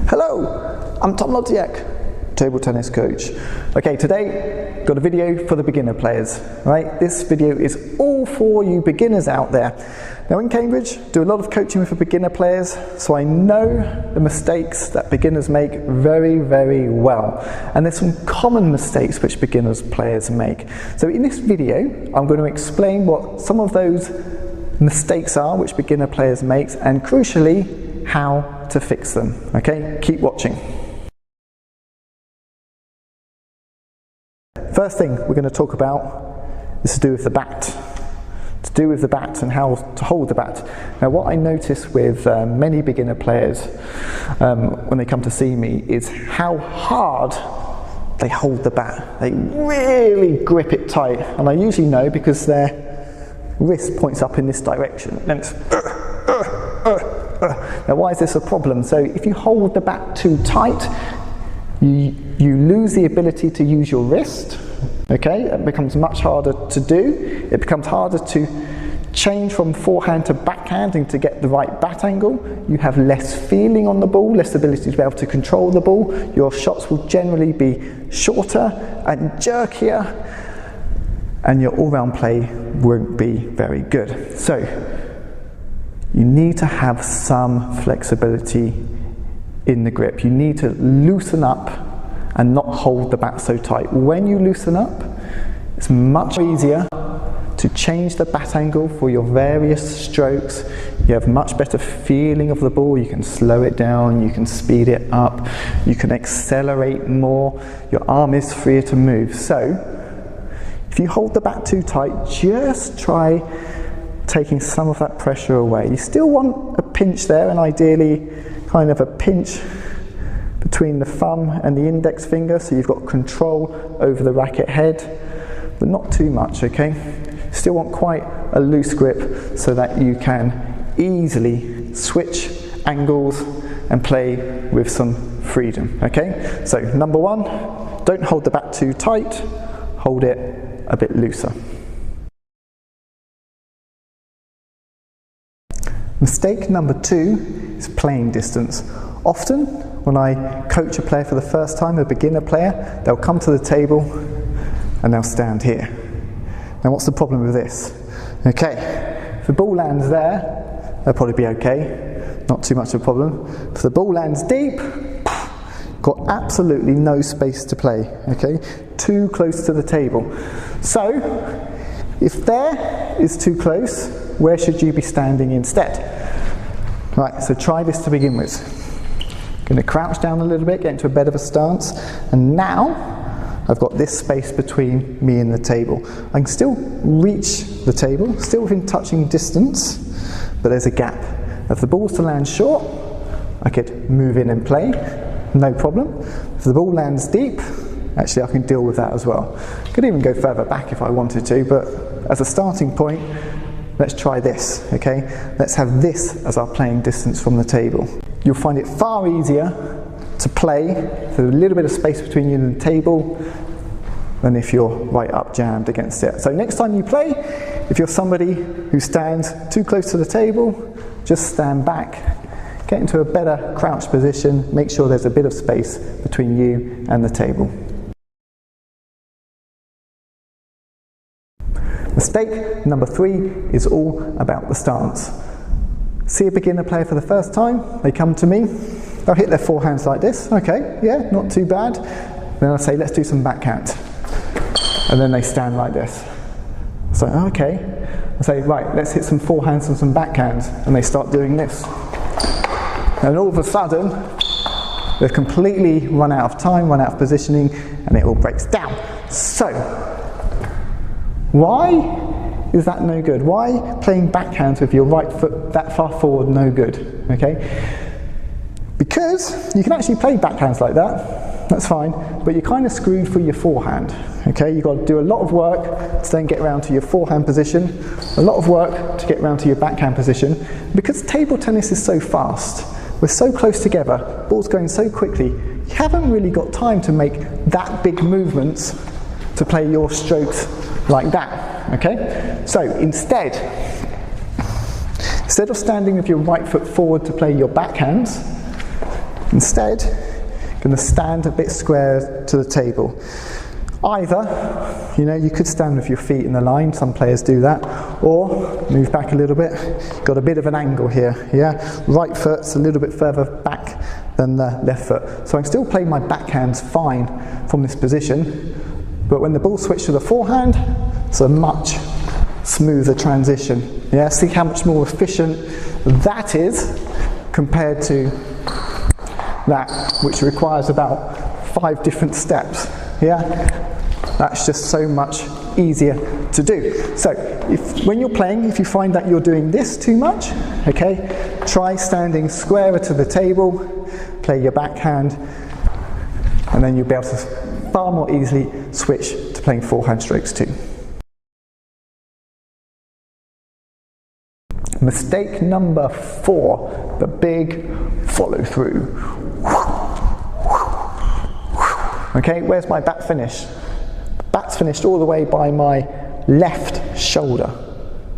Hello, I'm Tom Lodziak, table tennis coach. Okay, today got a video for the beginner players, right? This video is all for you beginners out there. Now in Cambridge, do a lot of coaching with the beginner players, so I know the mistakes that beginners make very, very well. And there's some common mistakes which beginners players make. So in this video, I'm going to explain what some of those mistakes are which beginner players make, and crucially, how to fix them. Okay, keep watching. First thing we're going to talk about is to do with the bat. To do with the bat and how to hold the bat. Now what I notice with many beginner players when they come to see me is how hard they hold the bat. They really grip it tight, and I usually know because their wrist points up in this direction. And it's Now why is this a problem? So if you hold the bat too tight, you lose the ability to use your wrist. Okay, it becomes much harder to do. It becomes harder to change from forehand to backhand and to get the right bat angle. You have less feeling on the ball, less ability to be able to control the ball. Your shots will generally be shorter and jerkier, and your all-round play won't be very good. So you need to have some flexibility in the grip. You need to loosen up and not hold the bat so tight. When you loosen up, it's much easier to change the bat angle for your various strokes. You have much better feeling of the ball. You can slow it down, you can speed it up, you can accelerate more. Your arm is freer to move. So if you hold the bat too tight, just try taking some of that pressure away. You still want a pinch there, and ideally kind of a pinch between the thumb and the index finger, so you've got control over the racket head, but not too much, okay? Still want quite a loose grip so that you can easily switch angles and play with some freedom, okay? So number one, don't hold the bat too tight, hold it a bit looser. Mistake number two is playing distance. Often when I coach a player for the first time, a beginner player, they'll come to the table and they'll stand here. Now what's the problem with this? Okay, if the ball lands there, they'll probably be okay, not too much of a problem. If the ball lands deep, got absolutely no space to play, okay? Too close to the table. So, if there is too close, where should you be standing instead? Right, so try this to begin with. Going to crouch down a little bit, get into a bit of a stance, and now I've got this space between me and the table. I can still reach the table, still within touching distance, but there's a gap. If the ball's to land short, I could move in and play, no problem. If the ball lands deep, actually I can deal with that as well. Could even go further back if I wanted to, but as a starting point, let's try this, okay? Let's have this as our playing distance from the table. You'll find it far easier to play with a little bit of space between you and the table than if you're right up jammed against it. So next time you play, if you're somebody who stands too close to the table, just stand back, get into a better crouched position, make sure there's a bit of space between you and the table. Mistake number three is all about the stance. See a beginner player for the first time, they come to me, they'll hit their forehands like this, okay, yeah, not too bad. Then I'll say, let's do some backhand. And then they stand like this. So, okay. I say, right, let's hit some forehands and some backhands. And they start doing this. And all of a sudden, they've completely run out of time, run out of positioning, and it all breaks down. So, why is that no good? Why playing backhands with your right foot that far forward no good? Okay? Because you can actually play backhands like that, that's fine, but you're kind of screwed for your forehand. Okay? You've got to do a lot of work to then get around to your forehand position, a lot of work to get around to your backhand position. Because table tennis is so fast, we're so close together, ball's going so quickly, you haven't really got time to make that big movements to play your strokes like that, okay? So instead of standing with your right foot forward to play your backhands, Instead, I'm going to stand a bit square to the table. Either, you could stand with your feet in the line, some players do that, or move back a little bit. Got a bit of an angle here, yeah? Right foot's a little bit further back than the left foot. So I can still play my backhands fine from this position, but when the ball switched to the forehand, it's a much smoother transition. Yeah, see how much more efficient that is compared to that, which requires about 5 different steps. Yeah, that's just so much easier to do. So when you're playing, if you find that you're doing this too much, okay, try standing squarer to the table, play your backhand, and then you'll be able to far more easily switch to playing forehand strokes too. Mistake number 4, the big follow through. Okay, where's my bat finish? Bat's finished all the way by my left shoulder.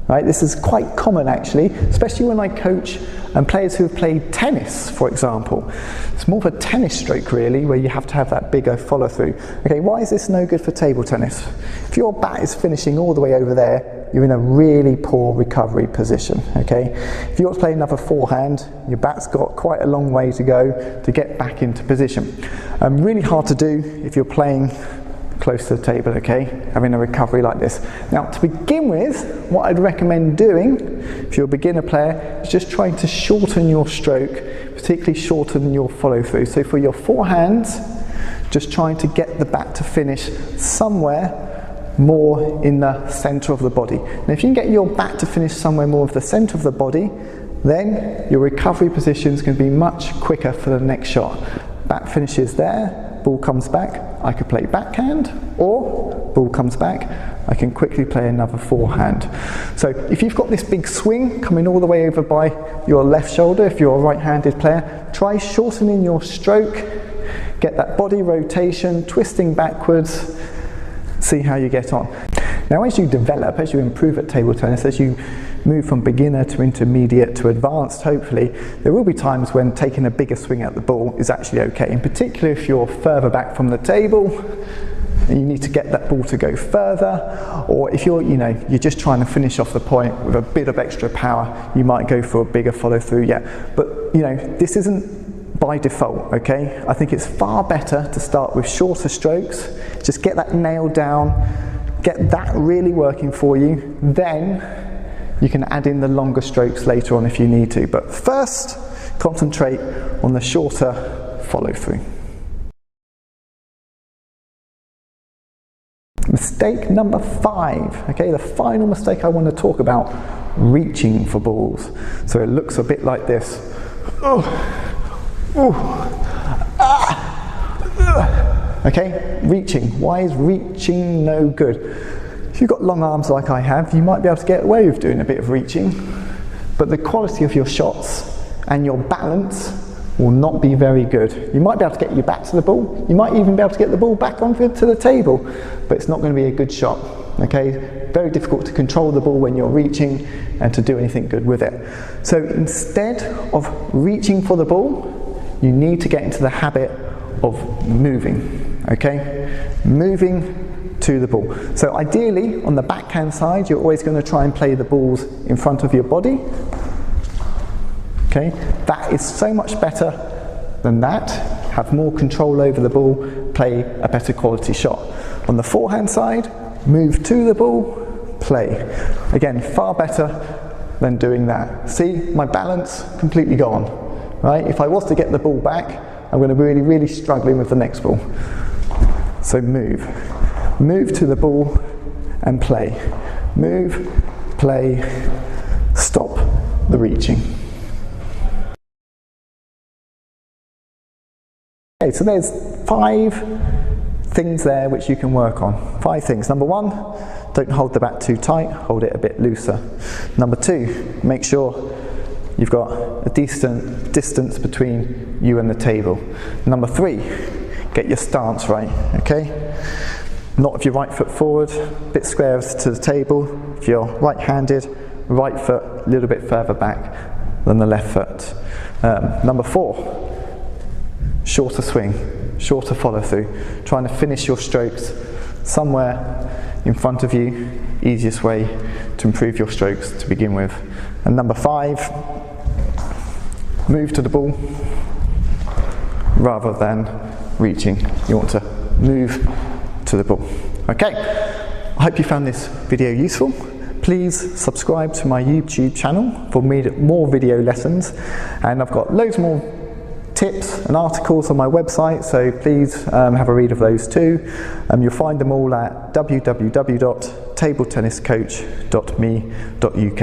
Right, this is quite common actually, especially when I coach players who have played tennis, for example. It's more of a tennis stroke really, where you have to have that bigger follow through. Okay, why is this no good for table tennis? If your bat is finishing all the way over there, you're in a really poor recovery position, okay? If you're playing another forehand, your bat's got quite a long way to go to get back into position. Really hard to do if you're playing close to the table, okay, having a recovery like this. Now, to begin with, what I'd recommend doing, if you're a beginner player, is just trying to shorten your stroke, particularly shorten your follow through. So for your forehands, just trying to get the bat to finish somewhere more in the centre of the body. Now, if you can get your bat to finish somewhere more of the centre of the body, then your recovery position is going to be much quicker for the next shot. Bat finishes there, ball comes back, I could play backhand, or ball comes back, I can quickly play another forehand. So if you've got this big swing coming all the way over by your left shoulder, if you're a right-handed player, try shortening your stroke, get that body rotation, twisting backwards, see how you get on. Now as you develop, as you improve at table tennis, as you move from beginner to intermediate to advanced, hopefully, there will be times when taking a bigger swing at the ball is actually okay. In particular, if you're further back from the table and you need to get that ball to go further, or if you're just trying to finish off the point with a bit of extra power, you might go for a bigger follow through, yeah. But this isn't by default, okay? I think it's far better to start with shorter strokes, just get that nailed down, get that really working for you, then you can add in the longer strokes later on if you need to. But first, concentrate on the shorter follow through. Mistake number 5, okay, the final mistake I want to talk about, reaching for balls. So it looks a bit like this. Okay, reaching. Why is reaching no good? If you've got long arms like I have, you might be able to get away with doing a bit of reaching, but the quality of your shots and your balance will not be very good. You might be able to get your bat to the ball, you might even be able to get the ball back onto the table, but it's not going to be a good shot. Okay, very difficult to control the ball when you're reaching and to do anything good with it. So instead of reaching for the ball, you need to get into the habit of moving. Okay, moving to the ball. So ideally, on the backhand side, you're always going to try and play the balls in front of your body. Okay, that is so much better than that. Have more control over the ball, play a better quality shot. On the forehand side, move to the ball, play. Again, far better than doing that. See, my balance completely gone. Right? If I was to get the ball back, I'm going to be really, really struggling with the next ball. So move. Move to the ball and play. Move, play, stop the reaching. Okay, so there's 5 things there which you can work on. 5 things. Number 1, don't hold the bat too tight, hold it a bit looser. Number 2, make sure you've got a decent distance between you and the table. Number 3, get your stance right, okay? Not with your right foot forward, a bit square to the table. If you're right-handed, right foot a little bit further back than the left foot. Number 4, shorter swing, shorter follow through, trying to finish your strokes somewhere in front of you, easiest way to improve your strokes to begin with. And number 5, move to the ball rather than reaching. You want to move to the ball. Okay, I hope you found this video useful. Please subscribe to my YouTube channel for more video lessons, and I've got loads more tips and articles on my website, so please have a read of those too. You'll find them all at www.tabletenniscoach.me.uk.